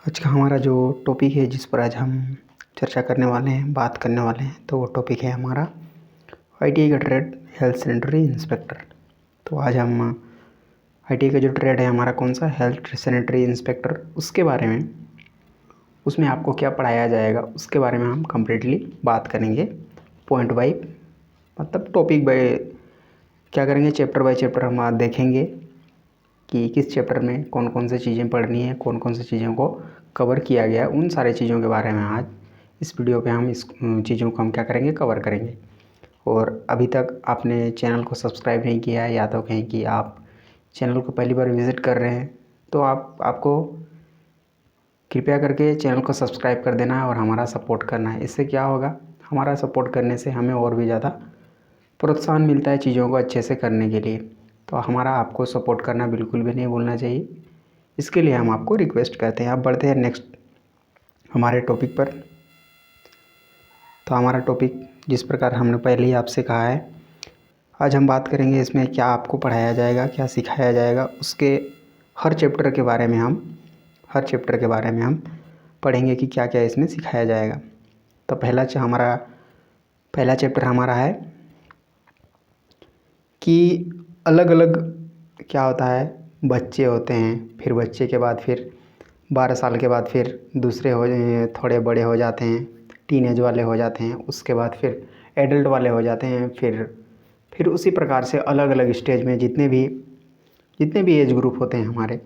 आज का हमारा जो टॉपिक है जिस पर आज हम चर्चा करने वाले हैं, बात करने वाले हैं, तो वो टॉपिक है हमारा आईटीआई का ट्रेड हेल्थ सैनिटरी इंस्पेक्टर। तो आज हम आईटीआई का जो ट्रेड है हमारा कौन सा हेल्थ सैनिटरी इंस्पेक्टर, उसके बारे में, उसमें आपको क्या पढ़ाया जाएगा उसके बारे में हम कम्प्लीटली बात करेंगे। पॉइंट बाई मतलब टॉपिक बाई क्या करेंगे, चैप्टर बाई चैप्टर हम आज देखेंगे कि किस चैप्टर में कौन कौन सी चीज़ें पढ़नी है, कौन कौन सी चीज़ों को कवर किया गया है, उन सारी चीज़ों के बारे में आज इस वीडियो पे हम इस चीज़ों को हम क्या करेंगे, कवर करेंगे। और अभी तक आपने चैनल को सब्सक्राइब नहीं किया है या तो कहें कि आप चैनल को पहली बार विज़िट कर रहे हैं, तो आपको कृपया करके चैनल को सब्सक्राइब कर देना है और हमारा सपोर्ट करना है। इससे क्या होगा, हमारा सपोर्ट करने से हमें और भी ज़्यादा प्रोत्साहन मिलता है चीज़ों को अच्छे से करने के लिए। तो हमारा आपको सपोर्ट करना बिल्कुल भी नहीं भूलना चाहिए, इसके लिए हम आपको रिक्वेस्ट करते हैं। अब बढ़ते हैं नेक्स्ट हमारे टॉपिक पर। तो हमारा टॉपिक जिस प्रकार हमने पहले ही आपसे कहा है, आज हम बात करेंगे इसमें क्या आपको पढ़ाया जाएगा, क्या सिखाया जाएगा, उसके हर चैप्टर के बारे में हम पढ़ेंगे कि क्या क्या इसमें सिखाया जाएगा। तो पहला चैप्टर हमारा है कि अलग अलग क्या होता है, बच्चे होते हैं, फिर बच्चे के बाद फिर 12 साल के बाद फिर दूसरे थोड़े बड़े हो जाते हैं, टीनेज वाले हो जाते हैं, उसके बाद फिर एडल्ट वाले हो जाते हैं, फिर उसी प्रकार से अलग अलग स्टेज में जितने भी एज ग्रुप होते हैं हमारे,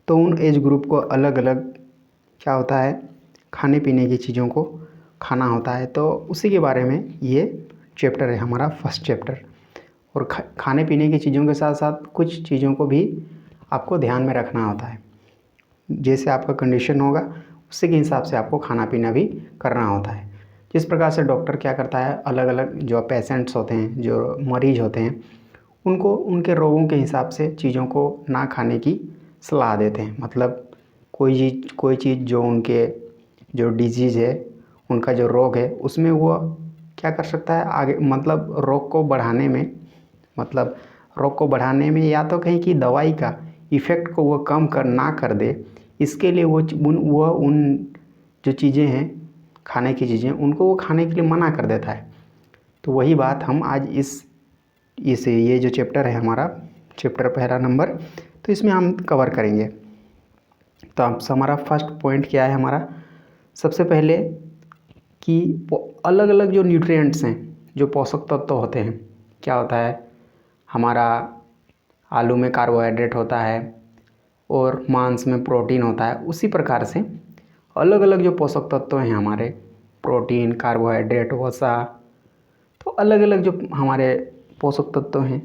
तो उन एज ग्रुप को अलग अलग क्या होता है, खाने पीने की चीज़ों को खाना होता है। तो उसी के बारे में ये चैप्टर है हमारा फर्स्ट चैप्टर। और खाने पीने की चीज़ों के साथ साथ कुछ चीज़ों को भी आपको ध्यान में रखना होता है। जैसे आपका कंडीशन होगा उसी के हिसाब से आपको खाना पीना भी करना होता है। जिस प्रकार से डॉक्टर क्या करता है, अलग अलग जो पेशेंट्स होते हैं, जो मरीज होते हैं, उनको उनके रोगों के हिसाब से चीज़ों को ना खाने की सलाह देते हैं। मतलब कोई चीज़ जो उनके जो डिजीज़ है, उनका जो रोग है, उसमें वो क्या कर सकता है आगे, मतलब रोग को बढ़ाने में या तो कहीं की दवाई का इफ़ेक्ट को वो कम ना कर दे, इसके लिए उन जो चीज़ें हैं, खाने की चीज़ें, उनको वो खाने के लिए मना कर देता है। तो वही बात हम आज ये जो चैप्टर है हमारा, चैप्टर पहला नंबर, तो इसमें हम कवर करेंगे। तो अब हमारा फर्स्ट पॉइंट क्या है हमारा, सबसे पहले कि अलग अलग जो न्यूट्रिएंट्स हैं, जो पोषक तत्व होते हैं, क्या होता है हमारा, आलू में कार्बोहाइड्रेट होता है और मांस में प्रोटीन होता है। उसी प्रकार से अलग अलग जो पोषक तत्व हैं हमारे, प्रोटीन, कार्बोहाइड्रेट, वसा, तो अलग अलग जो हमारे पोषक तत्व हैं,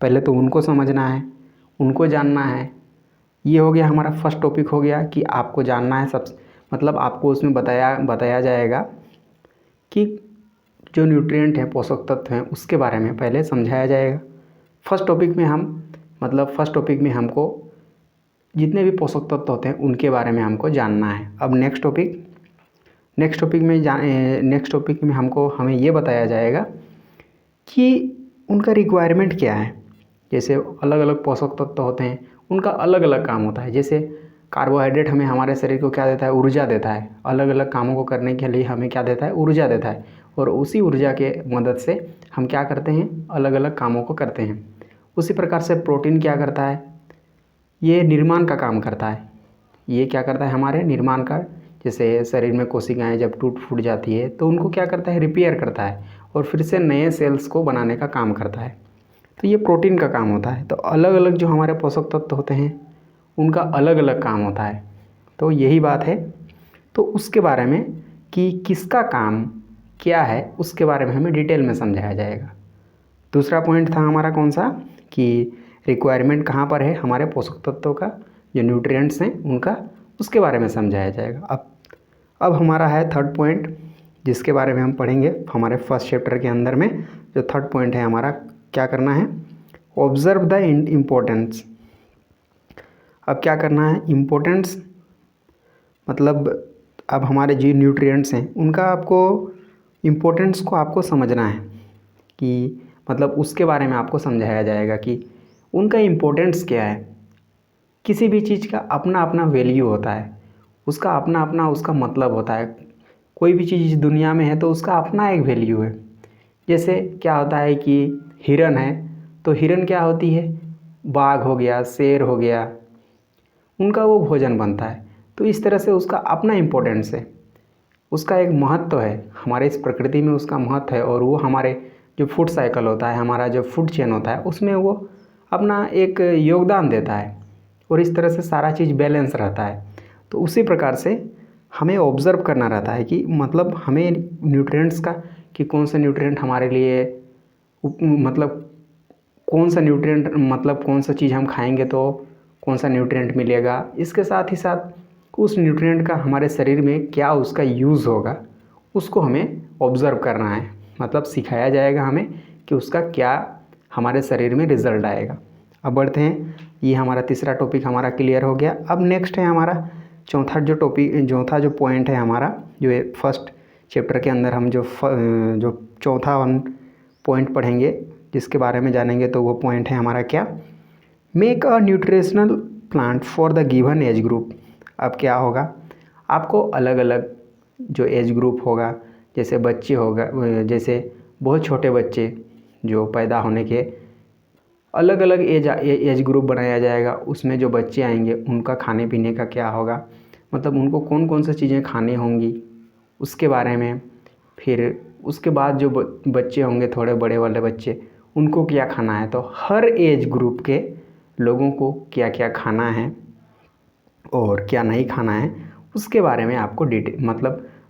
पहले तो उनको समझना है, उनको जानना है। ये हो गया हमारा फर्स्ट टॉपिक हो गया कि आपको जानना है मतलब आपको उसमें बताया जाएगा कि जो न्यूट्रिएंट हैं, पोषक तत्व हैं, उसके बारे में पहले समझाया जाएगा। फर्स्ट टॉपिक में हमको जितने भी पोषक तत्व होते हैं उनके बारे में हमको जानना है। अब नेक्स्ट टॉपिक में हमें ये बताया जाएगा कि उनका रिक्वायरमेंट क्या है। जैसे अलग अलग पोषक तत्व होते हैं, उनका अलग अलग काम होता है। जैसे कार्बोहाइड्रेट हमें हमारे शरीर को क्या देता है, ऊर्जा देता है। अलग अलग कामों को करने के लिए हमें क्या देता है, ऊर्जा देता है। और उसी ऊर्जा के मदद से हम क्या करते हैं, अलग अलग कामों को करते हैं। उसी प्रकार से प्रोटीन क्या करता है, ये निर्माण का काम करता है। ये क्या करता है, हमारे निर्माण का, जैसे शरीर में कोशिकाएं जब टूट फूट जाती है तो उनको क्या करता है, रिपेयर करता है और फिर से नए सेल्स को बनाने का काम करता है। तो ये प्रोटीन का काम होता है। तो अलग अलग जो हमारे पोषक तत्व होते हैं उनका अलग अलग काम होता है। तो यही बात है। तो उसके बारे में कि किसका काम क्या है, उसके बारे में हमें डिटेल में समझाया जाएगा। दूसरा पॉइंट था हमारा कौन सा, कि रिक्वायरमेंट कहाँ पर है हमारे पोषक तत्वों का, जो न्यूट्रिएंट्स हैं उनका, उसके बारे में समझाया जाएगा। अब हमारा है थर्ड पॉइंट, जिसके बारे में हम पढ़ेंगे हमारे फर्स्ट चैप्टर के अंदर में। जो थर्ड पॉइंट है हमारा, क्या करना है, ऑब्ज़र्व द इम्पोर्टेंस। अब क्या करना है, इम्पोर्टेंस मतलब अब हमारे जो न्यूट्रिएंट्स हैं उनका आपको इम्पोर्टेंस को आपको समझना है, कि मतलब उसके बारे में आपको समझाया जाएगा कि उनका इम्पोर्टेंस क्या है। किसी भी चीज़ का अपना अपना वैल्यू होता है, उसका अपना अपना उसका मतलब होता है। कोई भी चीज़ इस दुनिया में है तो उसका अपना एक वैल्यू है। जैसे क्या होता है कि हिरन है तो हिरन क्या होती है, बाघ हो गया, शेर हो गया, उनका वो भोजन बनता है। तो इस तरह से उसका अपना इम्पोर्टेंस है, उसका एक महत्व है, हमारे इस प्रकृति में उसका महत्व है। और वो हमारे जो फूड साइकिल होता है, हमारा जो फूड चेन होता है, उसमें वो अपना एक योगदान देता है और इस तरह से सारा चीज़ बैलेंस रहता है। तो उसी प्रकार से हमें ऑब्ज़र्व करना रहता है कि मतलब हमें न्यूट्रिएंट्स का कि कौन सा न्यूट्रिएंट हमारे लिए मतलब कौन सा न्यूट्रिएंट मतलब कौन सा चीज़ हम खाएंगे तो कौन सा न्यूट्रिएंट मिलेगा। इसके साथ ही साथ उस न्यूट्रिएंट का हमारे शरीर में क्या उसका यूज़ होगा, उसको हमें ऑब्ज़र्व करना है। मतलब सिखाया जाएगा हमें कि उसका क्या हमारे शरीर में रिज़ल्ट आएगा। अब बढ़ते हैं, ये हमारा तीसरा टॉपिक हमारा क्लियर हो गया। अब नेक्स्ट है हमारा चौथा जो पॉइंट है हमारा, जो है फर्स्ट चैप्टर के अंदर हम जो चौथा पॉइंट पढ़ेंगे, जिसके बारे में जानेंगे, तो वो पॉइंट है हमारा क्या, make a nutritional plan for the given age group. अब क्या होगा, आपको अलग अलग जो एज ग्रुप होगा, जैसे बच्चे होगा, जैसे बहुत छोटे बच्चे जो पैदा होने के अलग अलग एज ग्रुप बनाया जाएगा। उसमें जो बच्चे आएंगे उनका खाने पीने का क्या होगा, मतलब उनको कौन कौन सी चीज़ें खानी होंगी उसके बारे में। फिर उसके बाद जो बच्चे होंगे थोड़े बड़े वाले बच्चे, उनको क्या खाना है। तो हर एज ग्रुप के लोगों को क्या क्या खाना है और क्या नहीं खाना है, उसके बारे में आपको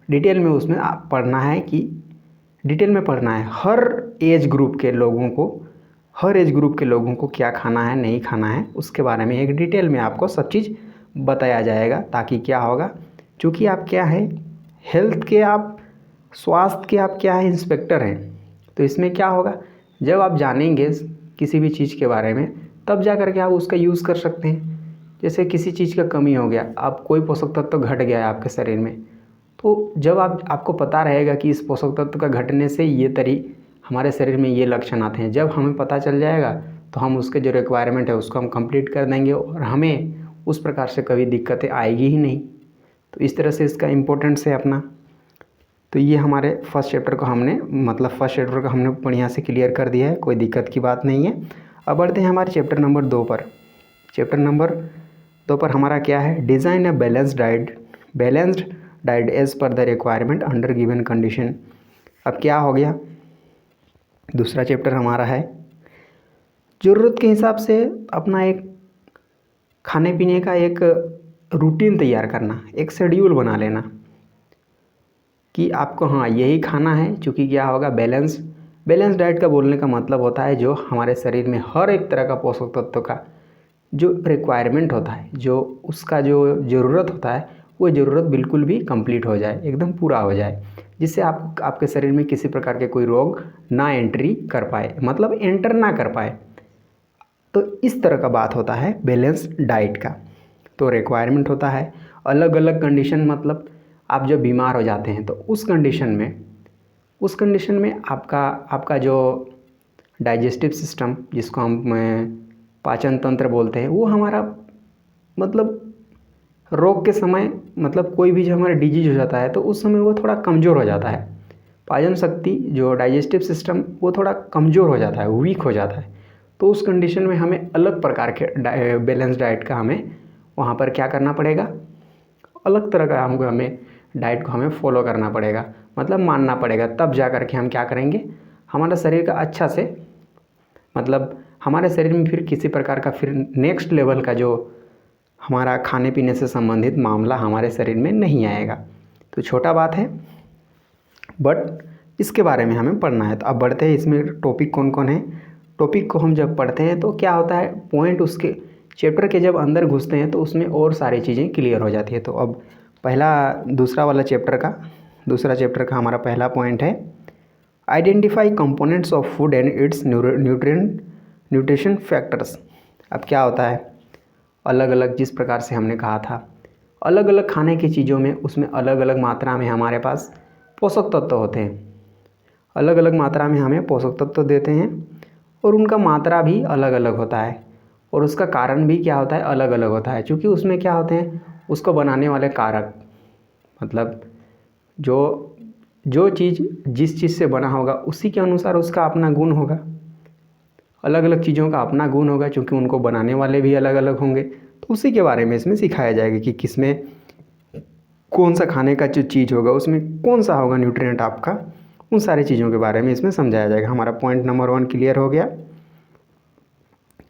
डिटेल में उसमें आप पढ़ना है कि डिटेल में पढ़ना है। हर एज ग्रुप के लोगों को क्या खाना है, नहीं खाना है, उसके बारे में एक डिटेल में आपको सब चीज़ बताया जाएगा। ताकि क्या होगा, चूँकि आप क्या है, हेल्थ के आप स्वास्थ्य के आप क्या है, इंस्पेक्टर हैं। तो इसमें क्या होगा, जब आप जानेंगे किसी भी चीज़ के बारे में, तब जा कर के आप उसका यूज़ कर सकते हैं। जैसे किसी चीज़ का कमी हो गया, आप कोई पोषक तत्व तो घट गया है आपके शरीर में, तो जब आपको पता रहेगा कि इस पोषक तत्व का घटने से हमारे शरीर में ये लक्षण आते हैं, जब हमें पता चल जाएगा तो हम उसके जो रिक्वायरमेंट है उसको हम कंप्लीट कर देंगे और हमें उस प्रकार से कभी दिक्कतें आएगी ही नहीं। तो इस तरह से इसका इम्पोर्टेंस है अपना। तो ये हमारे फर्स्ट चैप्टर को हमने बढ़िया से क्लियर कर दिया है, कोई दिक्कत की बात नहीं है। अब बढ़ते हैं हमारे चैप्टर नंबर 2 पर। चैप्टर नंबर 2 पर हमारा क्या है, design a balanced diet as per the requirement under given condition. अब क्या हो गया, दूसरा चैप्टर हमारा है ज़रूरत के हिसाब से अपना एक खाने पीने का एक रूटीन तैयार करना, एक शेड्यूल बना लेना कि आपको हाँ यही खाना है। चूँकि क्या होगा, बैलेंस डाइट का बोलने का मतलब होता है जो हमारे शरीर में हर एक तरह का पोषक तत्व का जो रिक्वायरमेंट होता है, जो उसका जो ज़रूरत होता है, वो ज़रूरत बिल्कुल भी कंप्लीट हो जाए, एकदम पूरा हो जाए, जिससे आपके शरीर में किसी प्रकार के कोई रोग ना एंट्री कर पाए, मतलब एंटर ना कर पाए। तो इस तरह का बात होता है बैलेंस डाइट का। तो रिक्वायरमेंट होता है अलग अलग कंडीशन, मतलब आप जब बीमार हो जाते हैं तो उस कंडीशन में आपका जो डाइजेस्टिव सिस्टम, जिसको हम पाचन तंत्र बोलते हैं, वो हमारा मतलब रोग के समय, मतलब कोई भी जो हमारा डिजीज हो जाता है तो उस समय वो थोड़ा कमज़ोर हो जाता है। पाचन शक्ति, जो डाइजेस्टिव सिस्टम, वो थोड़ा कमज़ोर हो जाता है, वीक हो जाता है। तो उस कंडीशन में हमें अलग प्रकार के बैलेंस डाइट का हमें वहाँ पर क्या करना पड़ेगा, अलग तरह का हमें डाइट को हमें फॉलो करना पड़ेगा, मतलब मानना पड़ेगा। तब जा कर के हम क्या करेंगे, हमारा शरीर का अच्छा से, मतलब हमारे शरीर में फिर किसी प्रकार का फिर नेक्स्ट लेवल का जो हमारा खाने पीने से संबंधित मामला हमारे शरीर में नहीं आएगा। तो छोटा बात है, बट इसके बारे में हमें पढ़ना है। तो अब बढ़ते हैं, इसमें टॉपिक कौन कौन है। टॉपिक को हम जब पढ़ते हैं तो क्या होता है, पॉइंट उसके चैप्टर के जब अंदर घुसते हैं तो उसमें और सारी चीज़ें क्लियर हो जाती है। तो अब दूसरा चैप्टर का हमारा पहला पॉइंट है, identify components of food and it's nutrition factors. अब क्या होता है, अलग अलग, जिस प्रकार से हमने कहा था, अलग अलग खाने की चीज़ों में उसमें अलग अलग मात्रा में हमारे पास पोषक तत्व होते हैं, अलग अलग मात्रा में हमें पोषक तत्व देते हैं और उनका मात्रा भी अलग अलग होता है और उसका कारण भी क्या होता है, अलग अलग होता है। क्योंकि उसमें क्या होते हैं, उसको बनाने वाले कारक, मतलब जो चीज़ जिस चीज़ से बना होगा उसी के अनुसार उसका अपना गुण होगा। अलग अलग चीज़ों का अपना गुण होगा, क्योंकि उनको बनाने वाले भी अलग अलग होंगे। तो उसी के बारे में इसमें सिखाया जाएगा कि किसमें कौन सा खाने का जो चीज़ होगा उसमें कौन सा होगा न्यूट्रिएंट आपका, उन सारी चीज़ों के बारे में इसमें समझाया जाएगा। हमारा पॉइंट नंबर 1 क्लियर हो गया।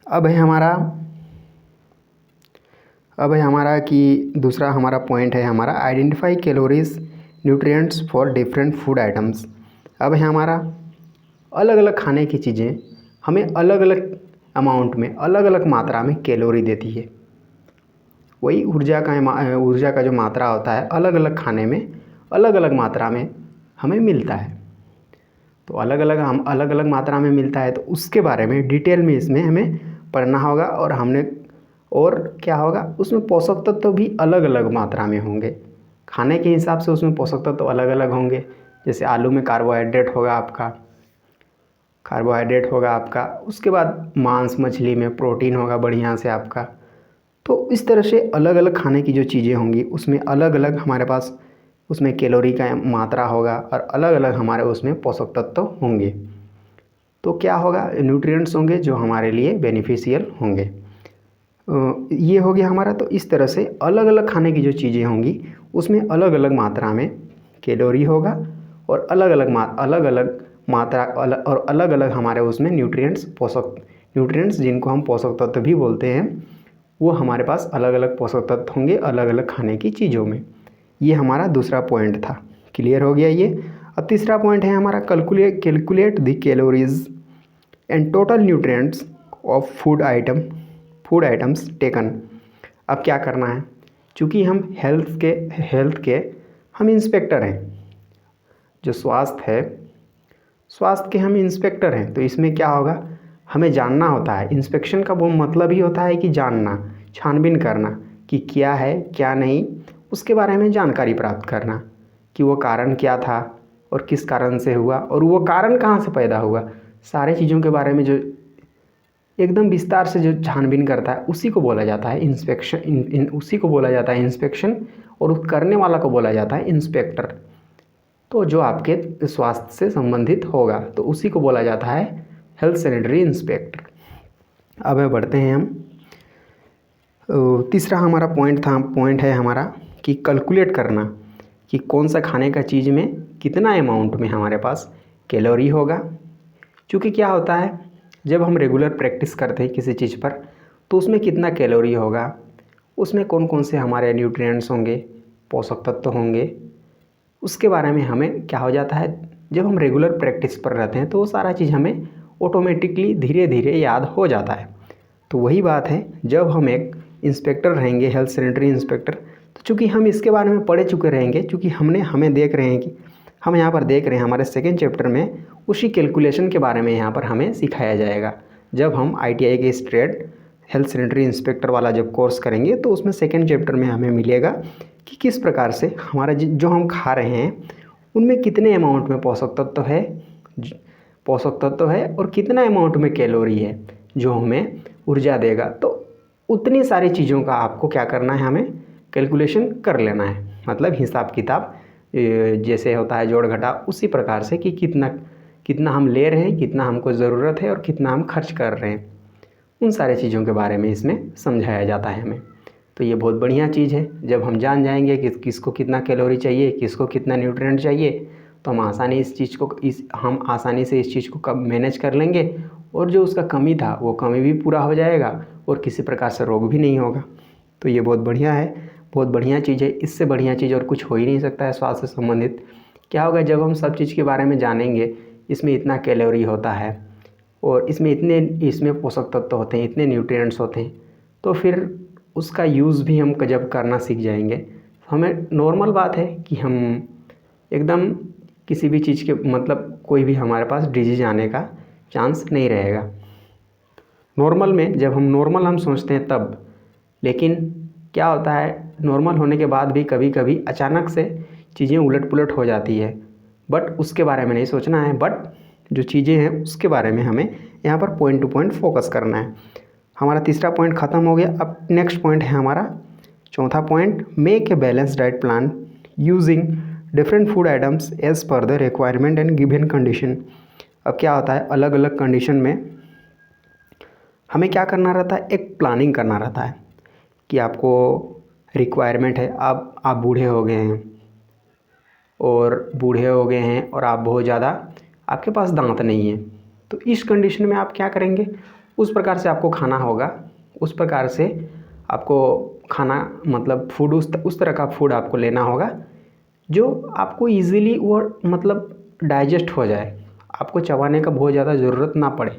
अब है हमारा कि दूसरा हमारा पॉइंट है हमारा identify calories nutrients for different food items. अब है हमारा अलग अलग खाने की चीज़ें हमें अलग अलग अमाउंट में, अलग अलग मात्रा में कैलोरी देती है। वही ऊर्जा का जो मात्रा होता है अलग अलग खाने में अलग अलग मात्रा में हमें मिलता है। तो अलग अलग मात्रा में मिलता है, तो उसके बारे में डिटेल में इसमें हमें पढ़ना होगा। और क्या होगा, उसमें पोषक तत्व तो भी अलग अलग मात्रा में होंगे। खाने के हिसाब से उसमें पोषक तत्व तो अलग अलग होंगे। जैसे आलू में कार्बोहाइड्रेट होगा आपका, उसके बाद मांस मछली में प्रोटीन होगा बढ़िया से आपका। तो इस तरह से अलग अलग खाने की जो चीज़ें होंगी उसमें अलग अलग हमारे पास उसमें कैलोरी का मात्रा होगा और अलग अलग हमारे उसमें पोषक तत्व होंगे। तो क्या होगा, न्यूट्रिएंट्स होंगे जो हमारे लिए बेनिफिशियल होंगे। ये हो गया हमारा। तो इस तरह से अलग अलग खाने की जो चीज़ें होंगी उसमें अलग अलग मात्रा में कैलोरी होगा और अलग अलग मात्रा और अलग अलग हमारे उसमें न्यूट्रिएंट्स जिनको हम पोषक तत्व भी बोलते हैं, वो हमारे पास अलग अलग पोषक तत्व होंगे अलग अलग खाने की चीज़ों में। ये हमारा दूसरा पॉइंट था, क्लियर हो गया ये। अब तीसरा पॉइंट है हमारा calculate the calories and total nutrients of food items taken. अब क्या करना है, चूँकि हम हेल्थ के हम इंस्पेक्टर हैं, जो स्वास्थ्य के हम इंस्पेक्टर हैं। तो इसमें क्या होगा, हमें जानना होता है। इंस्पेक्शन का वो मतलब ही होता है कि जानना, छानबीन करना कि क्या है क्या नहीं, उसके बारे में जानकारी प्राप्त करना कि वो कारण क्या था और किस कारण से हुआ और वो कारण कहाँ से पैदा हुआ। सारे चीज़ों के बारे में जो एकदम विस्तार से जो छानबीन करता है उसी को बोला जाता है इंस्पेक्शन और उस करने वाला को बोला जाता है इंस्पेक्टर। तो जो आपके स्वास्थ्य से संबंधित होगा तो उसी को बोला जाता है हेल्थ सैनिटरी इंस्पेक्टर। अब बढ़ते हैं हम, तीसरा हमारा पॉइंट है हमारा कि कैलकुलेट करना कि कौन सा खाने का चीज़ में कितना अमाउंट में हमारे पास कैलोरी होगा। क्योंकि क्या होता है, जब हम रेगुलर प्रैक्टिस करते हैं किसी चीज़ पर तो उसमें कितना कैलोरी होगा, उसमें कौन कौन से हमारे न्यूट्रिएंट्स होंगे, पोषक तत्व होंगे, उसके बारे में हमें क्या हो जाता है, जब हम रेगुलर प्रैक्टिस पर रहते हैं तो वो सारा चीज़ हमें ऑटोमेटिकली धीरे धीरे याद हो जाता है। तो वही बात है, जब हम एक इंस्पेक्टर रहेंगे, हेल्थ सैनिटरी इंस्पेक्टर, तो चूँकि हम इसके बारे में पढ़ चुके रहेंगे, क्योंकि हमें देख रहे हैं कि हम यहाँ पर देख रहे हैं हमारे सेकेंड चैप्टर में उसी कैलकुलेशन के बारे में यहाँ पर हमें सिखाया जाएगा। जब हम ITI के स्ट्रेट हेल्थ सैनिटरी इंस्पेक्टर वाला जब कोर्स करेंगे तो उसमें सेकेंड चैप्टर में हमें मिलेगा कि किस प्रकार से हमारा जो हम खा रहे हैं उनमें कितने अमाउंट में पोषक तत्व है और कितना अमाउंट में कैलोरी है जो हमें ऊर्जा देगा। तो उतनी सारी चीज़ों का आपको क्या करना है, हमें कैलकुलेशन कर लेना है। मतलब हिसाब किताब जैसे होता है जोड़ घटा, उसी प्रकार से कि कितना हम ले रहे हैं, कितना हमको ज़रूरत है और कितना हम खर्च कर रहे हैं, उन सारे चीज़ों के बारे में इसमें समझाया जाता है हमें। तो ये बहुत बढ़िया चीज़ है। जब हम जान जाएंगे कि किसको कितना कैलोरी चाहिए, किसको कितना न्यूट्रिएंट चाहिए, तो हम आसानी से इस चीज़ को मैनेज कर लेंगे और जो उसका कमी था वो कमी भी पूरा हो जाएगा और किसी प्रकार से रोग भी नहीं होगा। तो ये बहुत बढ़िया है, बहुत बढ़िया चीज़ है। इससे बढ़िया चीज़ और कुछ हो ही नहीं सकता है स्वास्थ्य से संबंधित। क्या होगा, जब हम सब चीज़ के बारे में जानेंगे, इसमें इतना कैलोरी होता है और इसमें पोषक तत्व होते हैं, इतने न्यूट्रिएंट्स होते हैं, तो फिर उसका यूज़ भी हम जब करना सीख जाएंगे, हमें नॉर्मल बात है कि हम एकदम किसी भी चीज़ के मतलब कोई भी हमारे पास डिजीज़ आने का चांस नहीं रहेगा। नॉर्मल में जब हम सोचते हैं तब, लेकिन क्या होता है, नॉर्मल होने के बाद भी कभी कभी अचानक से चीज़ें उलट पुलट हो जाती है। बट उसके बारे में नहीं सोचना है, बट जो चीज़ें हैं उसके बारे में हमें यहाँ पर पॉइंट टू पॉइंट फोकस करना है। हमारा तीसरा पॉइंट ख़त्म हो गया। अब नेक्स्ट पॉइंट है हमारा चौथा point, make a balance diet plan using different food items as per the requirement and given condition. अब क्या होता है, अलग अलग कंडीशन में हमें क्या करना रहता है, एक प्लानिंग करना रहता है कि आपको रिक्वायरमेंट है, आप बूढ़े हो गए हैं और आप बहुत ज़्यादा, आपके पास दांत नहीं है, तो इस कंडीशन में आप क्या करेंगे, उस प्रकार से आपको खाना होगा, उस प्रकार से आपको खाना मतलब फूड उस तरह का फूड आपको लेना होगा जो आपको इजीली वो मतलब डाइजेस्ट हो जाए, आपको चबाने का बहुत ज़्यादा ज़रूरत ना पड़े।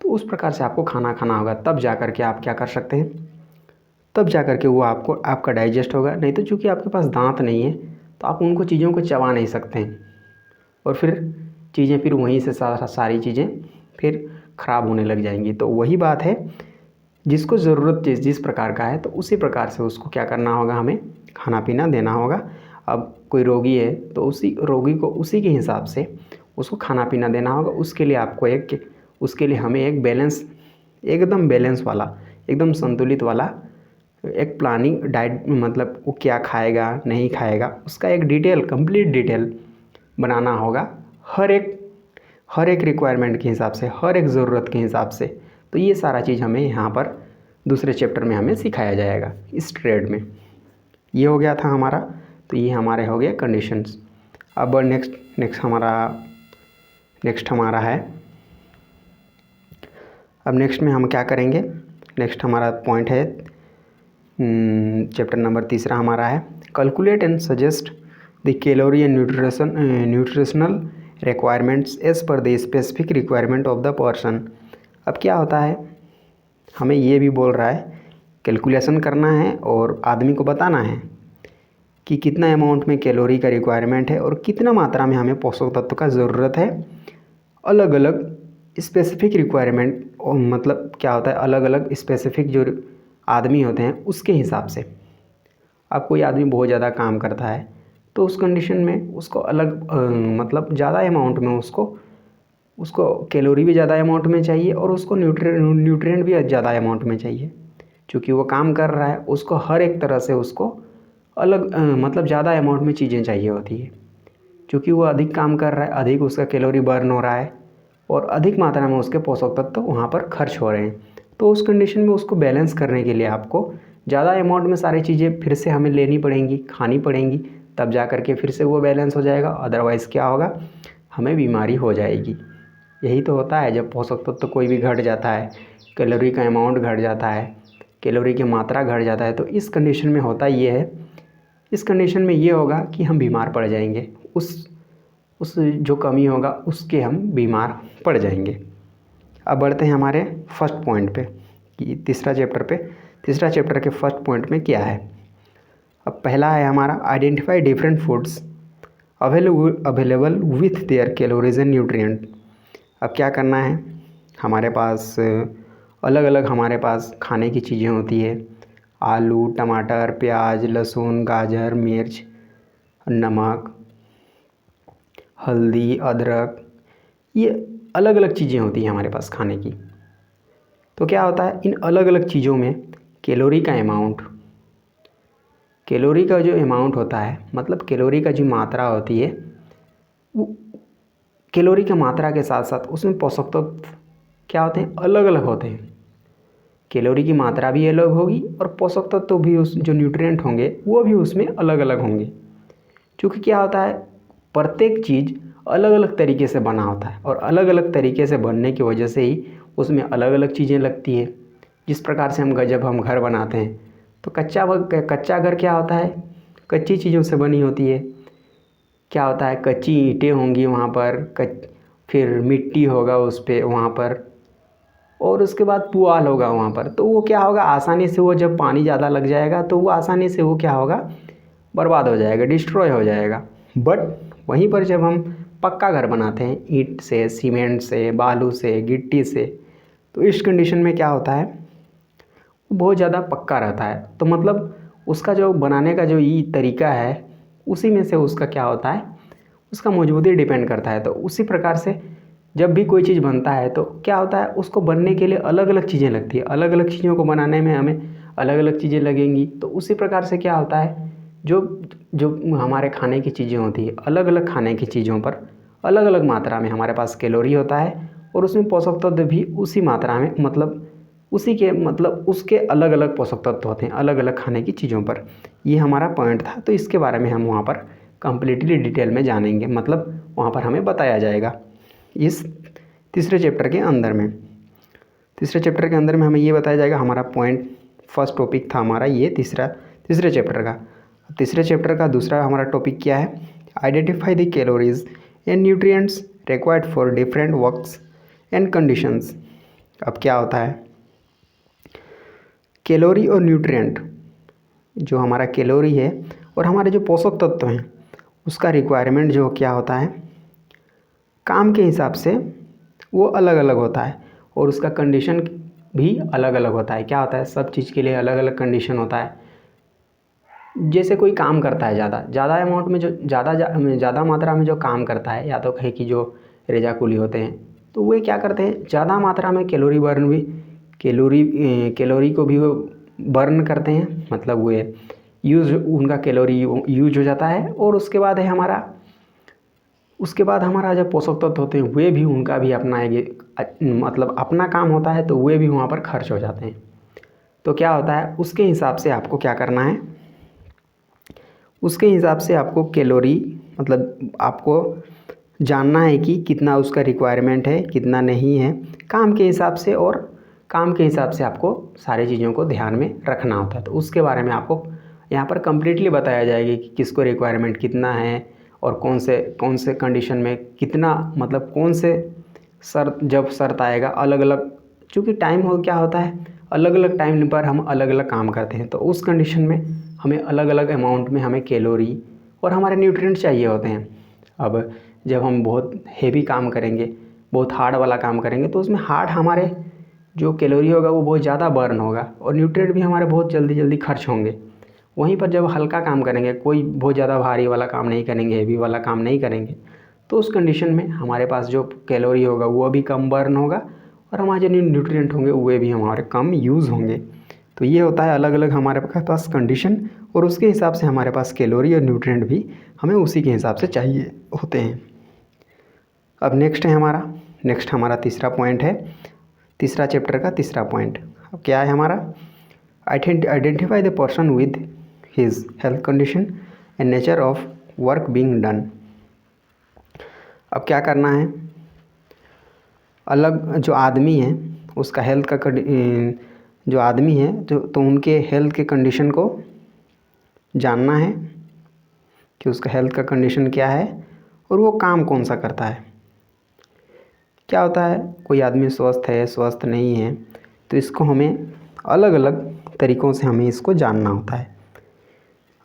तो उस प्रकार से आपको खाना खाना होगा, तब जा कर के आप क्या कर सकते हैं, तब जा कर के वो आपका डाइजेस्ट होगा। नहीं तो चूँकि आपके पास दांत नहीं है तो आप उनको चीज़ों को चबा नहीं सकते हैं और फिर चीज़ें फिर वहीं से सारी चीज़ें फिर ख़राब होने लग जाएंगी। तो वही बात है, जिसको ज़रूरत जिस प्रकार का है तो उसी प्रकार से उसको क्या करना होगा, हमें खाना पीना देना होगा। अब कोई रोगी है तो उसी रोगी को उसी के हिसाब से उसको खाना पीना देना होगा। उसके लिए हमें एक बैलेंस, एकदम बैलेंस वाला, एकदम संतुलित वाला एक प्लानिंग डाइट, मतलब वो क्या खाएगा नहीं खाएगा उसका एक कंप्लीट डिटेल बनाना होगा, हर एक रिक्वायरमेंट के हिसाब से, हर एक ज़रूरत के हिसाब से। तो ये सारा चीज़ हमें यहाँ पर दूसरे चैप्टर में हमें सिखाया जाएगा इस ट्रेड में। ये हो गया था हमारा, तो ये हमारे हो गए कंडीशंस। अब नेक्स्ट हमारा है, अब नेक्स्ट में हम क्या करेंगे, नेक्स्ट हमारा पॉइंट है चैप्टर नंबर 3 हमारा है, calculate and suggest the calorie and nutritional requirements as per the specific requirement of the person. अब क्या होता है, हमें ये भी बोल रहा है कैलकुलेशन करना है और आदमी को बताना है कि कितना अमाउंट में कैलोरी का रिक्वायरमेंट है और कितना मात्रा में हमें पोषक तत्व का ज़रूरत है। अलग अलग स्पेसिफिक रिक्वायरमेंट, मतलब क्या होता है, अलग अलग स्पेसिफिक जो आदमी होते हैं उसके हिसाब से। अब कोई आदमी बहुत ज़्यादा काम करता है तो उस कंडीशन में उसको अलग मतलब ज़्यादा अमाउंट में उसको कैलोरी भी ज़्यादा अमाउंट में चाहिए और उसको न्यूट्रिएंट भी ज़्यादा अमाउंट में चाहिए। क्योंकि वो काम कर रहा है, उसको हर एक तरह से उसको अलग मतलब ज़्यादा अमाउंट में चीज़ें चाहिए होती है। क्योंकि वो अधिक काम कर रहा है, अधिक उसका कैलोरी बर्न हो रहा है और अधिक मात्रा में उसके पोषक तत्व वहाँ पर खर्च हो रहे हैं। तो उस कंडीशन में उसको बैलेंस करने के लिए आपको ज़्यादा अमाउंट में सारी चीज़ें फिर से हमें लेनी पड़ेंगी, खानी पड़ेंगी, तब जा कर के फिर से वो बैलेंस हो जाएगा। अदरवाइज़ क्या होगा, हमें बीमारी हो जाएगी। यही तो होता है जब पोषक तत्व कोई भी घट जाता है, कैलोरी का अमाउंट घट जाता है, कैलोरी की मात्रा घट जाता है, तो इस कंडीशन में होता ये है, इस कंडीशन में ये होगा कि हम बीमार पड़ जाएंगे। उस जो कमी होगा उसके हम बीमार पड़ जाएंगे। अब बढ़ते हैं हमारे फर्स्ट पॉइंट पे कि तीसरा चैप्टर के फर्स्ट पॉइंट में क्या है। अब पहला है हमारा, identify different foods available with their calories and nutrient. अब क्या करना है, हमारे पास अलग अलग हमारे पास खाने की चीज़ें होती है, आलू, टमाटर, प्याज, लहसुन, गाजर, मिर्च, नमक, हल्दी, अदरक, ये अलग अलग चीज़ें होती हैं हमारे पास खाने की। तो क्या होता है, इन अलग अलग चीज़ों में कैलोरी का जो अमाउंट होता है, मतलब कैलोरी का जो मात्रा होती है, वो कैलोरी की मात्रा के साथ साथ उसमें पोषक तत्व क्या होते हैं, अलग अलग होते हैं। कैलोरी की मात्रा भी अलग होगी और पोषक तत्व भी, उस जो न्यूट्रिएंट होंगे वो भी उसमें अलग अलग होंगे। क्योंकि क्या होता है, प्रत्येक चीज़ अलग अलग तरीके से बना होता है और अलग अलग तरीके से बनने की वजह से ही उसमें अलग अलग चीज़ें लगती है। जिस प्रकार से जब हम घर बनाते हैं तो कच्चा घर क्या होता है, कच्ची चीज़ों से बनी होती है। क्या होता है, कच्ची ईंटें होंगी वहाँ पर, फिर मिट्टी होगा उस पर वहाँ पर, और उसके बाद पुआल होगा वहाँ पर। तो वो क्या होगा, आसानी से वो जब पानी ज़्यादा लग जाएगा तो वो आसानी से वो क्या होगा, बर्बाद हो जाएगा, डिस्ट्रॉय हो जाएगा। बट वहीं पर जब हम पक्का घर बनाते हैं ईंट से, सीमेंट से, बालू से, गिट्टी से, तो इस कंडीशन में क्या होता है, वो बहुत ज़्यादा पक्का रहता है। तो मतलब उसका जो बनाने का जो ये तरीका है, उसी में से उसका क्या होता है, उसका मजबूती डिपेंड करता है। तो उसी प्रकार से जब भी कोई चीज़ बनता है तो क्या होता है, उसको बनने के लिए अलग अलग चीज़ें लगती है। अलग अलग चीज़ों को बनाने में हमें अलग अलग चीज़ें लगेंगी। तो उसी प्रकार से क्या होता है, जो जो हमारे खाने की चीज़ें होती है, अलग अलग खाने की चीज़ों पर अलग अलग मात्रा में हमारे पास कैलोरी होता है और उसमें पोषक तत्व भी उसी मात्रा में, मतलब उसी के मतलब उसके अलग अलग पोषक तत्व होते हैं अलग अलग खाने की चीज़ों पर। ये हमारा पॉइंट था, तो इसके बारे में हम वहाँ पर कम्प्लीटली डिटेल में जानेंगे, मतलब वहाँ पर हमें बताया जाएगा इस तीसरे चैप्टर के अंदर में। तीसरे चैप्टर के अंदर में हमें ये बताया जाएगा, हमारा पॉइंट फर्स्ट टॉपिक था हमारा ये तीसरे चैप्टर का। तीसरे चैप्टर का दूसरा हमारा टॉपिक क्या है, identify the calories and nutrients required for different works and conditions. अब क्या होता है, कैलोरी और न्यूट्रिएंट, जो हमारा कैलोरी है और हमारे जो पोषक तत्व हैं उसका रिक्वायरमेंट जो क्या होता है, काम के हिसाब से वो अलग अलग होता है और उसका कंडीशन भी अलग अलग होता है। क्या होता है, सब चीज़ के लिए अलग अलग कंडीशन होता है। जैसे कोई काम करता है ज़्यादा अमाउंट में, जो ज़्यादा मात्रा में जो काम करता है, या तो कहें कि जो रेजा कुली होते हैं, तो वे क्या करते हैं, ज़्यादा मात्रा में कैलोरी को भी वो बर्न करते हैं, मतलब वे उनका कैलोरी यूज हो जाता है। और उसके बाद हमारा जो पोषक तत्व होते हैं वे भी, उनका भी अपना मतलब अपना काम होता है, तो वे भी वहाँ पर खर्च हो जाते हैं। तो क्या होता है, उसके हिसाब से आपको क्या करना है, उसके हिसाब से आपको कैलोरी, मतलब आपको जानना है कि कितना उसका रिक्वायरमेंट है कितना नहीं है, काम के हिसाब से। और काम के हिसाब से आपको सारी चीज़ों को ध्यान में रखना होता है। तो उसके बारे में आपको यहाँ पर कम्प्लीटली बताया जाएगा कि किसको रिक्वायरमेंट कितना है और कौन से कंडीशन में कितना, मतलब कौन से जब शर्त आएगा अलग अलग, चूँकि टाइम हो क्या होता है, अलग अलग टाइम पर हम अलग अलग काम करते हैं, तो उस कंडीशन में हमें अलग अलग अमाउंट में हमें कैलोरी और हमारे न्यूट्रिएंट चाहिए होते हैं। अब जब हम बहुत हेवी काम करेंगे, बहुत हार्ड वाला काम करेंगे, तो उसमें हमारे जो कैलोरी होगा वो बहुत ज़्यादा बर्न होगा और न्यूट्रिएंट भी हमारे बहुत जल्दी खर्च होंगे। वहीं पर जब हल्का काम करेंगे, कोई बहुत ज़्यादा भारी वाला काम नहीं करेंगे, हेवी वाला काम नहीं करेंगे, तो उस कंडीशन में हमारे पास जो कैलोरी होगा वो भी कम बर्न होगा और हमारे जो न्यूट्रिएंट होंगे वे भी हमारे कम यूज़ होंगे। तो ये होता है अलग अलग हमारे पास कंडीशन, और उसके हिसाब से हमारे पास कैलोरी और न्यूट्रिएंट भी हमें उसी के हिसाब से चाहिए होते हैं। अब नेक्स्ट हमारा तीसरा पॉइंट है, तीसरा चैप्टर का तीसरा पॉइंट। अब क्या है हमारा, identify the person with his health condition and nature of work being done. अब क्या करना है, अलग जो आदमी है उसका हेल्थ का जो आदमी है तो उनके हेल्थ के कंडीशन को जानना है कि उसका हेल्थ का कंडीशन क्या है और वो काम कौन सा करता है। क्या होता है, कोई आदमी स्वस्थ है स्वस्थ नहीं है, तो इसको हमें अलग अलग तरीक़ों से हमें इसको जानना होता है।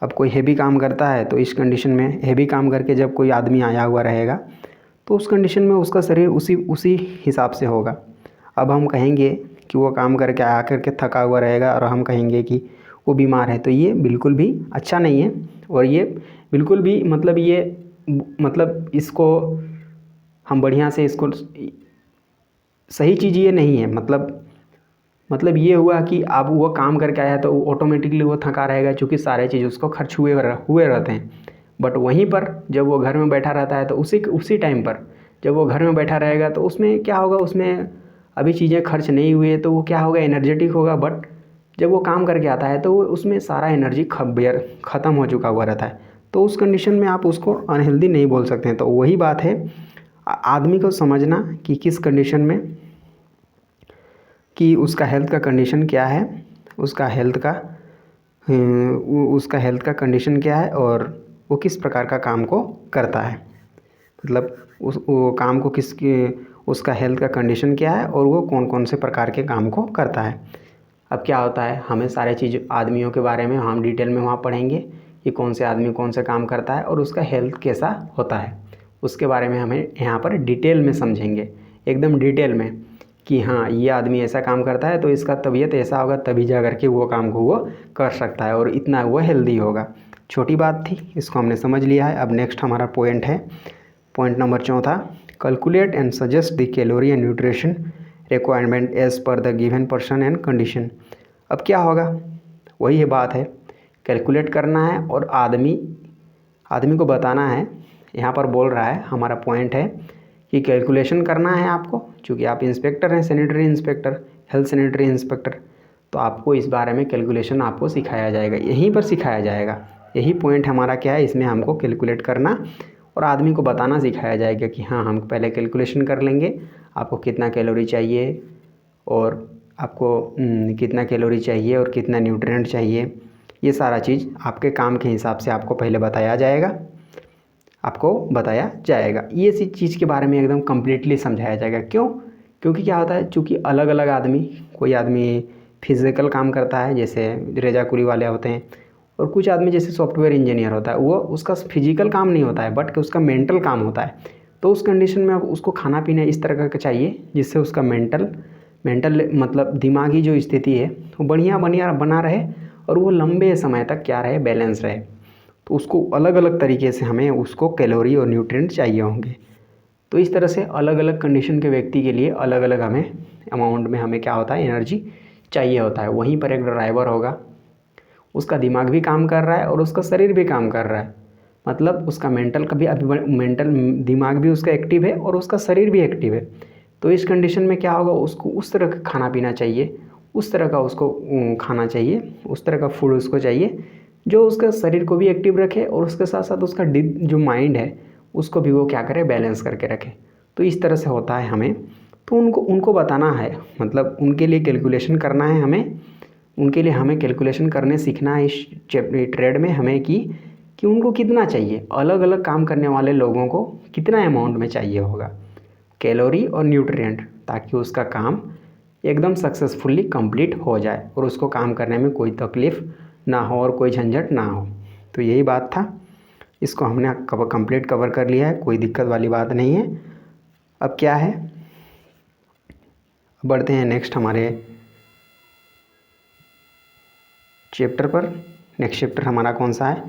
अब कोई हेवी काम करता है तो इस कंडीशन में हेवी काम करके जब कोई आदमी आया हुआ रहेगा तो उस कंडीशन में उसका शरीर उसी हिसाब से होगा। अब हम कहेंगे कि वो काम करके आकर के थका हुआ रहेगा और हम कहेंगे कि वो बीमार है, तो ये बिल्कुल भी अच्छा नहीं है। और ये बिल्कुल भी मतलब इसको हम बढ़िया से इसको सही चीज़ ये नहीं है। मतलब ये हुआ कि अब वो काम करके आया तो ऑटोमेटिकली वो थका रहेगा, क्योंकि सारे चीज़ उसको खर्च हुए रहते हैं। बट वहीं पर जब वो घर में बैठा रहता है तो उसी टाइम पर जब वो घर में बैठा रहेगा तो उसमें क्या होगा, उसमें अभी चीज़ें खर्च नहीं हुई है तो वो क्या होगा, एनर्जेटिक होगा। बट जब वो काम करके आता है तो उसमें सारा एनर्जी ख़त्म हो चुका हुआ रहता है। तो उस कंडीशन में आप उसको अनहेल्दी नहीं बोल सकते हैं। तो वही बात है, आदमी को समझना कि किस कंडीशन में, कि उसका हेल्थ का कंडीशन क्या है, उसका हेल्थ का कंडीशन क्या है और वो किस प्रकार का काम को करता है। मतलब वो काम को उसका हेल्थ का कंडीशन क्या है और वो कौन कौन से प्रकार के काम को करता है। अब क्या होता है, हमें सारे चीज़ आदमियों के बारे में हम डिटेल में वहाँ पढ़ेंगे कि कौन से आदमी कौन से काम करता है और उसका हेल्थ कैसा होता है। उसके बारे में हमें यहाँ पर डिटेल में समझेंगे, एकदम डिटेल में, कि हाँ ये आदमी ऐसा काम करता है तो इसका तबीयत ऐसा होगा, तभी जा कर के वो काम को वो कर सकता है और इतना वो हेल्दी होगा। छोटी बात थी, इसको हमने समझ लिया है। अब नेक्स्ट हमारा पॉइंट है, point number 4, calculate and suggest the calorie and nutrition requirement as per the given person and condition. अब क्या होगा, वही है बात है, कैलकुलेट करना है और आदमी को बताना है। यहाँ पर बोल रहा है, हमारा पॉइंट है कि कैलकुलेशन करना है आपको, क्योंकि आप इंस्पेक्टर हैं, sanitary inspector, health sanitary inspector, तो आपको इस बारे में कैलकुलेशन आपको सिखाया जाएगा, यहीं पर सिखाया जाएगा। यही पॉइंट हमारा क्या है, इसमें हमको कैलकुलेट करना और आदमी को बताना सिखाया जाएगा कि हाँ, हम पहले कैलकुलेशन कर लेंगे, आपको कितना कैलोरी चाहिए और आपको कितना कैलोरी चाहिए और कितना न्यूट्रिएंट चाहिए, ये सारा चीज़ आपके काम के हिसाब से आपको पहले बताया जाएगा, ये सी चीज़ के बारे में एकदम कम्प्लीटली समझाया जाएगा। क्यों? क्योंकि क्या होता है, चूँकि अलग अलग आदमी, कोई आदमी फिज़िकल काम करता है जैसे रेजा कुली वाले होते हैं, और कुछ आदमी जैसे सॉफ्टवेयर इंजीनियर होता है, वो उसका फिजिकल काम नहीं होता है बट उसका मेंटल काम होता है। तो उस कंडीशन में अब उसको खाना पीना इस तरह का चाहिए जिससे उसका मेंटल मतलब दिमागी जो स्थिति है वो बढ़िया बना रहे और वो लंबे समय तक क्या रहे, बैलेंस रहे। तो उसको अलग अलग तरीके से हमें उसको कैलोरी और न्यूट्रिएंट चाहिए होंगे। तो इस तरह से अलग अलग कंडीशन के व्यक्ति के लिए अलग अलग हमें अमाउंट में हमें क्या होता है, एनर्जी चाहिए होता है। वहीं पर एक ड्राइवर होगा, उसका दिमाग भी काम कर रहा है और उसका शरीर भी काम कर रहा है, मतलब उसका मेंटल दिमाग भी उसका एक्टिव है और उसका शरीर भी एक्टिव है। तो इस कंडीशन में क्या होगा, उसको उस तरह का खाना पीना चाहिए, उस तरह का उसको खाना चाहिए, उस तरह का फूड उसको चाहिए जो उसका शरीर को भी एक्टिव रखे और उसके साथ साथ उसका जो माइंड है उसको भी वो क्या करे, बैलेंस करके रखे। तो इस तरह से होता है हमें। तो उनको बताना है, मतलब उनके लिए कैलकुलेशन करना है हमें, उनके लिए हमें कैलकुलेशन करने सीखना है इस ट्रेड में हमें कि उनको कितना चाहिए, अलग अलग काम करने वाले लोगों को कितना अमाउंट में चाहिए होगा कैलोरी और न्यूट्रिएंट, ताकि उसका काम एकदम सक्सेसफुली कंप्लीट हो जाए और उसको काम करने में कोई तकलीफ़ ना हो और कोई झंझट ना हो। तो यही बात था, इसको हमने कंप्लीट कवर कर लिया है, कोई दिक्कत वाली बात नहीं है। अब क्या है, बढ़ते हैं नेक्स्ट हमारे चैप्टर पर। नेक्स्ट चैप्टर हमारा कौन सा है,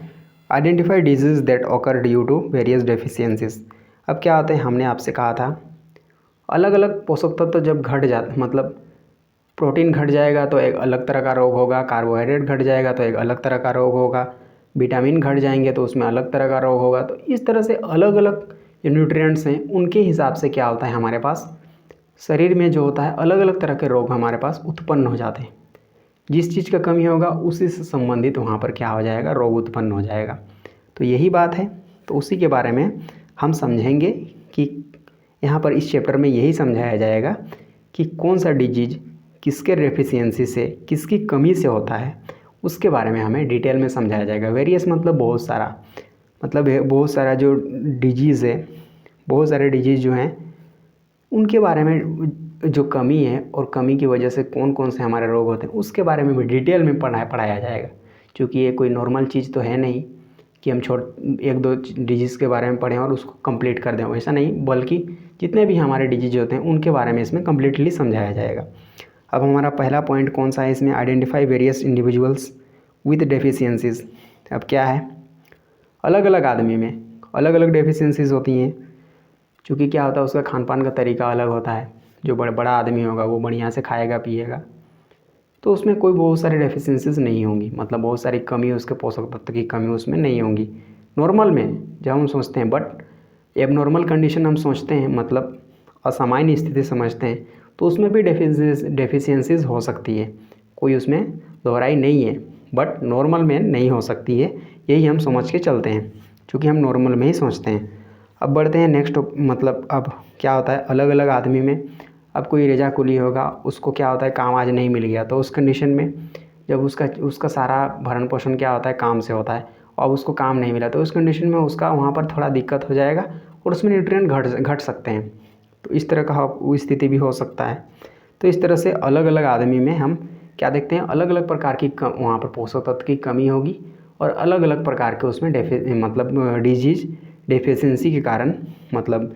identify diseases that occur due to various deficiencies. अब क्या होते हैं, हमने आपसे कहा था अलग अलग पोषक तत्व जब घट जाते, मतलब प्रोटीन घट जाएगा तो एक अलग तरह का रोग होगा, कार्बोहाइड्रेट घट जाएगा तो एक अलग तरह का रोग होगा, विटामिन घट जाएंगे तो उसमें अलग तरह का रोग होगा। तो इस तरह से अलग अलग जो न्यूट्रिएंट्स हैं उनके हिसाब से क्या होता है, हमारे पास शरीर में जो होता है अलग अलग तरह के रोग हमारे पास उत्पन्न हो जाते हैं। जिस चीज़ का कमी होगा उसी से संबंधित वहाँ पर क्या हो जाएगा, रोग उत्पन्न हो जाएगा। तो यही बात है, तो उसी के बारे में हम समझेंगे कि यहाँ पर इस चैप्टर में यही समझाया जाएगा कि कौन सा डिजीज किसके डेफिशिएंसी से, किसकी कमी से होता है, उसके बारे में हमें डिटेल में समझाया जाएगा। वेरियस मतलब बहुत सारा, मतलब बहुत सारा जो डिजीज़ है, बहुत सारे डिजीज़ जो हैं उनके बारे में जो कमी है और कमी की वजह से कौन कौन से हमारे रोग होते हैं उसके बारे में भी डिटेल में पढ़ाया जाएगा। क्योंकि ये कोई नॉर्मल चीज़ तो है नहीं कि हम एक दो डिजीज़ के बारे में पढ़ें और उसको कंप्लीट कर दें, ऐसा नहीं, बल्कि जितने भी हमारे डिजीज होते हैं उनके बारे में इसमें कम्प्लीटली समझाया जाएगा। अब हमारा पहला पॉइंट कौन सा है इसमें, identify various individuals with deficiencies. अब क्या है, अलग अलग आदमी में अलग अलग डेफिशिएंसीज होती हैं, क्योंकि क्या होता है उसका खान पान का तरीका अलग होता है। जो बड़ा आदमी होगा वो बढ़िया से खाएगा पिएगा तो उसमें कोई बहुत सारी डेफिशिएंसीज नहीं होंगी, मतलब बहुत सारी कमी, उसके पोषक तत्व की कमी उसमें नहीं होंगी नॉर्मल में जब हम सोचते हैं। बट एबनॉर्मल कंडीशन हम सोचते हैं, मतलब असामान्य स्थिति समझते हैं, तो उसमें भी डेफिशिएंसीज हो सकती है, कोई उसमें दोहराई नहीं है, बट नॉर्मल में नहीं हो सकती है, यही हम समझ के चलते हैं क्योंकि हम नॉर्मल में ही सोचते हैं। अब बढ़ते हैं नेक्स्ट, मतलब अब क्या होता है अलग अलग आदमी में, अब कोई रेजा कुली होगा, उसको क्या होता है काम आज नहीं मिल गया, तो उस कंडीशन में जब उसका सारा भरण पोषण क्या होता है काम से होता है, और उसको काम नहीं मिला तो उस कंडीशन में उसका वहाँ पर थोड़ा दिक्कत हो जाएगा और उसमें न्यूट्रिएंट घट सकते हैं। तो इस तरह का स्थिति भी हो सकता है। तो इस तरह से अलग अलग आदमी में हम क्या देखते हैं, अलग अलग प्रकार की वहाँ पर पोषक तत्व की कमी होगी और अलग अलग प्रकार के उसमें मतलब डिजीज डेफिशिएंसी के कारण, मतलब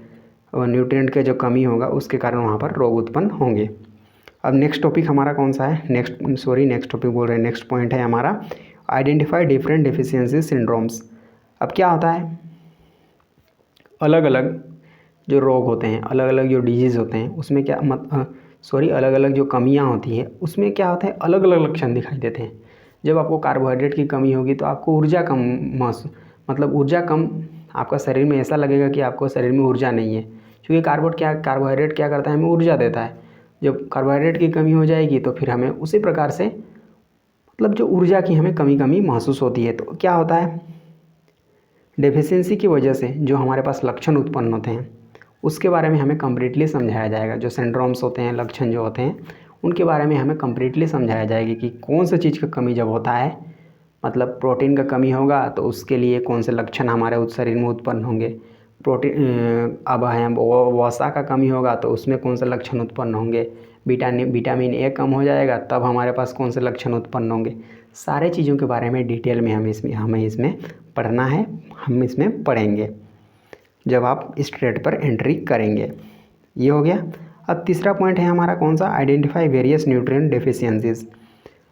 न्यूट्रिएंट के जो कमी होगा उसके कारण वहाँ पर रोग उत्पन्न होंगे। अब नेक्स्ट टॉपिक हमारा कौन सा है, नेक्स्ट टॉपिक बोल रहे हैं, नेक्स्ट पॉइंट है हमारा आइडेंटिफाई डिफरेंट डेफिशिएंसी सिंड्रोम्स। अब क्या होता है, अलग अलग जो रोग होते हैं, अलग अलग जो डिजीज़ होते हैं उसमें अलग अलग जो कमियां होती हैं उसमें क्या होता है अलग अलग लक्षण दिखाई देते हैं। जब आपको कार्बोहाइड्रेट की कमी होगी तो आपको ऊर्जा कम मतलब ऊर्जा कम, आपका शरीर में ऐसा लगेगा कि आपको शरीर में ऊर्जा नहीं है, क्योंकि कार्बोहाइड्रेट क्या करता है, हमें ऊर्जा देता है। जब कार्बोहाइड्रेट की कमी हो जाएगी तो फिर हमें उसी प्रकार से मतलब जो ऊर्जा की हमें कमी महसूस होती है। तो क्या होता है, डेफिशिएंसी की वजह से जो हमारे पास लक्षण उत्पन्न होते हैं उसके बारे में हमें कम्प्लीटली समझाया जाएगा। जो सिंड्रोम्स होते हैं, लक्षण जो होते हैं, उनके बारे में हमें कम्प्लीटली समझाया जाएगा कि कौन सा चीज़ का कमी जब होता है, मतलब प्रोटीन का कमी होगा तो उसके लिए कौन से लक्षण हमारे शरीर में उत्पन्न होंगे। अब है वसा का कमी होगा तो उसमें कौन से लक्षण उत्पन्न होंगे। विटामिन ए कम हो जाएगा तब हमारे पास कौन से लक्षण उत्पन्न होंगे। सारे चीज़ों के बारे में डिटेल में हमें इसमें पढ़ना है, हम इसमें पढ़ेंगे जब आप इस ट्रेड पर एंट्री करेंगे। ये हो गया। अब तीसरा पॉइंट है हमारा कौन सा, आइडेंटिफाई वेरियस न्यूट्रिएंट डेफिशिएंसीज।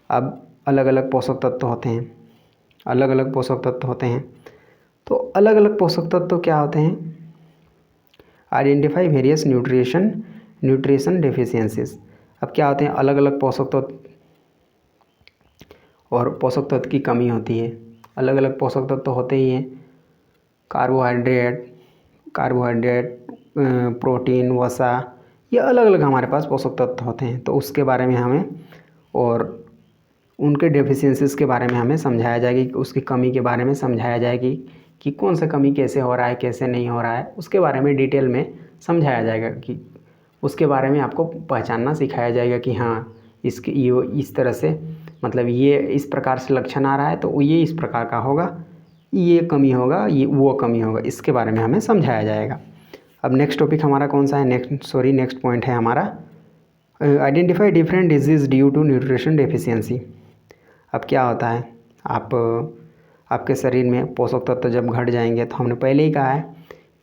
अब अलग अलग पोषक तत्व होते हैं, अलग अलग पोषक तत्व होते हैं। तो अलग अलग पोषक तत्व क्या होते हैं, आइडेंटिफाई वेरियस न्यूट्रिशन डेफिशिएंसीज। अब क्या होते हैं, अलग अलग पोषक तत्व और पोषक तत्व की कमी होती है। अलग अलग पोषक तत्व होते ही हैं, कार्बोहाइड्रेट, प्रोटीन, वसा, ये अलग अलग हमारे पास पोषक तत्व होते हैं। तो उसके बारे में हमें और उनके डेफिशिएंसीज के बारे में हमें समझाया जाएगा, उसकी कमी के बारे में समझाया जाएगी कि कौन सा कमी कैसे हो रहा है, कैसे नहीं हो रहा है, उसके बारे में डिटेल में समझाया जाएगा। कि उसके बारे में आपको पहचानना सिखाया जाएगा कि हाँ इसकी ये इस तरह से, मतलब ये इस प्रकार से लक्षण आ रहा है तो ये इस प्रकार का होगा, ये कमी होगा, ये वो कमी होगा, इसके बारे में हमें समझाया जाएगा। अब नेक्स्ट टॉपिक हमारा कौन सा है, नेक्स्ट पॉइंट है हमारा identify different diseases due to nutrition deficiency. अब क्या होता है, आपके शरीर में पोषक तत्व जब घट जाएंगे तो हमने पहले ही कहा है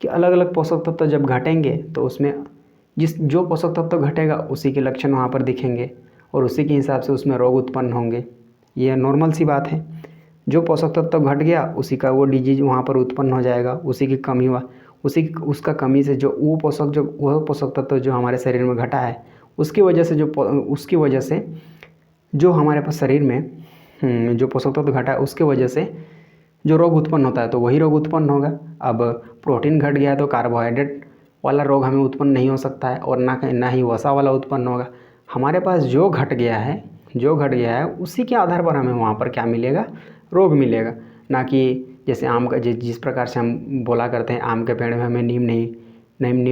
कि अलग अलग पोषक तत्व जब घटेंगे तो उसमें जो पोषक तत्व घटेगा उसी के लक्षण वहाँ पर दिखेंगे और उसी के हिसाब से उसमें रोग उत्पन्न होंगे। ये नॉर्मल सी बात है। जो पोषक तत्व घट गया उसी का वो डिजीज वहाँ पर उत्पन्न हो जाएगा, उसी की कमी हुआ, उसका कमी से जो वो पोषक तत्व जो हमारे शरीर में घटा है उसकी वजह से जो हमारे पास शरीर में जो पोषक तत्व घटा है उसके वजह से जो रोग उत्पन्न होता है तो वही रोग उत्पन्न होगा। अब प्रोटीन घट गया तो कार्बोहाइड्रेट वाला रोग हमें उत्पन्न नहीं हो सकता है और ना ही वसा वाला उत्पन्न होगा। हमारे पास जो घट गया है उसी के आधार पर हमें वहाँ पर क्या मिलेगा, रोग मिलेगा। ना कि जैसे आम का जिस प्रकार से हम बोला करते हैं आम के पेड़ में हमें नीम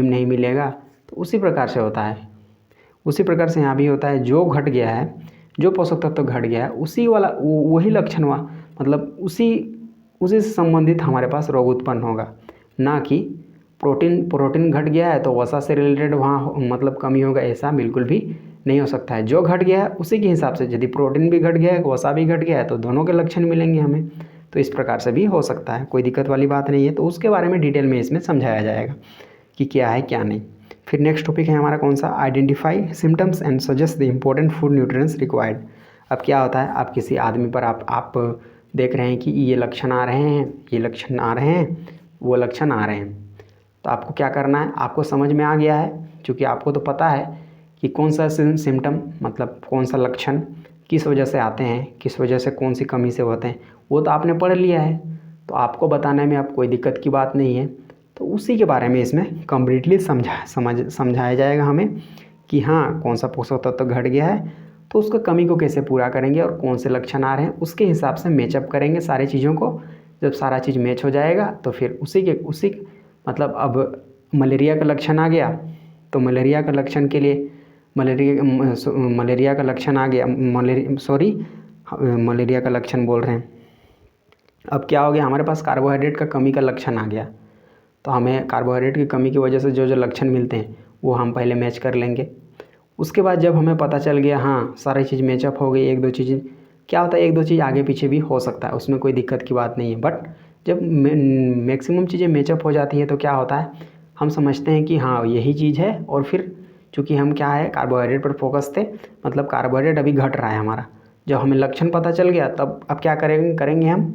नहीं मिलेगा, तो उसी प्रकार से होता है। उसी प्रकार से यहाँ भी होता है, जो घट गया है, जो पोषक तत्व घट गया है उसी वाला वही लक्षण हुआ, मतलब उसी से संबंधित हमारे पास रोग उत्पन्न होगा। ना कि प्रोटीन घट गया है तो वसा से रिलेटेड वहाँ मतलब कमी होगा, ऐसा बिल्कुल भी नहीं हो सकता है। जो घट गया है उसी के हिसाब से, यदि प्रोटीन भी घट गया है, वसा भी घट गया है तो दोनों के लक्षण मिलेंगे हमें। तो इस प्रकार से भी हो सकता है, कोई दिक्कत वाली बात नहीं है। तो उसके बारे में डिटेल में इसमें समझाया जाएगा कि क्या है क्या नहीं। फिर नेक्स्ट टॉपिक है हमारा कौन सा, identify symptoms and suggest the important food nutrients required. अब क्या होता है, आप किसी आदमी पर आप देख रहे हैं कि ये लक्षण आ रहे हैं, ये लक्षण आ रहे हैं, वो लक्षण आ रहे हैं, तो आपको क्या करना है, आपको समझ में आ गया है, क्योंकि आपको तो पता है कि कौन सा सिम्टम मतलब कौन सा लक्षण किस वजह से आते हैं, किस वजह से कौन सी कमी से होते हैं, वो तो आपने पढ़ लिया है। तो आपको बताने में अब कोई दिक्कत की बात नहीं है। तो उसी के बारे में इसमें कम्प्लीटली समझाया जाएगा हमें कि हाँ कौन सा पोषक तत्व घट गया है तो उसका कमी को कैसे पूरा करेंगे और कौन से लक्षण आ रहे हैं उसके हिसाब से मैचअप करेंगे सारी चीज़ों को। जब सारा चीज़ मैच हो जाएगा तो फिर उसी मतलब अब मलेरिया का लक्षण आ गया तो मलेरिया का लक्षण के लिए मलेरिया का लक्षण आ गया, मलेरिया का लक्षण बोल रहे हैं। अब क्या हो गया, हमारे पास कार्बोहाइड्रेट का कमी का लक्षण आ गया, तो हमें कार्बोहाइड्रेट की कमी की वजह से जो लक्षण मिलते हैं वो हम पहले मैच कर लेंगे। उसके बाद जब हमें पता चल गया हाँ सारी चीज़ मैचअप हो गई, एक दो चीज़ क्या होता है, एक दो चीज़ आगे पीछे भी हो सकता है, उसमें कोई दिक्कत की बात नहीं है। बट जब मैक्सिमम चीज़ें मैचअप हो जाती है तो क्या होता है, हम समझते हैं कि हाँ यही चीज़ है। और फिर चूँकि हम क्या है कार्बोहाइड्रेट पर फोकस थे, मतलब कार्बोहाइड्रेट अभी घट रहा है हमारा, जब हमें लक्षण पता चल गया तब अब क्या करेंगे हम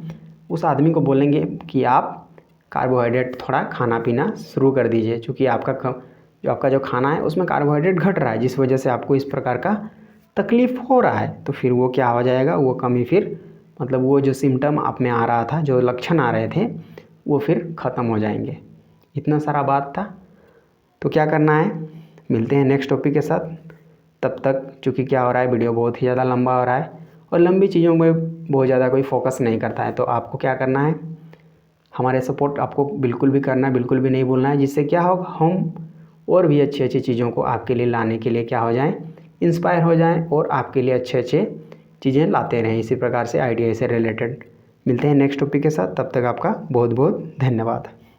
उस आदमी को बोलेंगे कि आप कार्बोहाइड्रेट थोड़ा खाना पीना शुरू कर दीजिए, क्योंकि आपका जो खाना है उसमें कार्बोहाइड्रेट घट रहा है, जिस वजह से आपको इस प्रकार का तकलीफ़ हो रहा है। तो फिर वो क्या हो जाएगा, वो कमी फिर मतलब वो जो सिम्टम आप में आ रहा था, जो लक्षण आ रहे थे, वो फिर ख़त्म हो जाएंगे। इतना सारा बात था। तो क्या करना है, मिलते हैं नेक्स्ट टॉपिक के साथ। तब तक चूँकि क्या हो रहा है, वीडियो बहुत ही ज़्यादा लंबा हो रहा है और लंबी चीज़ों में बहुत ज़्यादा कोई फोकस नहीं करता है। तो आपको क्या करना है, हमारे सपोर्ट आपको बिल्कुल भी करना है, बिल्कुल भी नहीं भूलना है, जिससे क्या होगा, हम और भी अच्छी अच्छी चीज़ों को आपके लिए लाने के लिए क्या हो जाएं, इंस्पायर हो जाएं और आपके लिए अच्छे अच्छे चीज़ें लाते रहें इसी प्रकार से आइडिया से रिलेटेड। मिलते हैं नेक्स्ट टॉपिक के साथ, तब तक आपका बहुत बहुत धन्यवाद।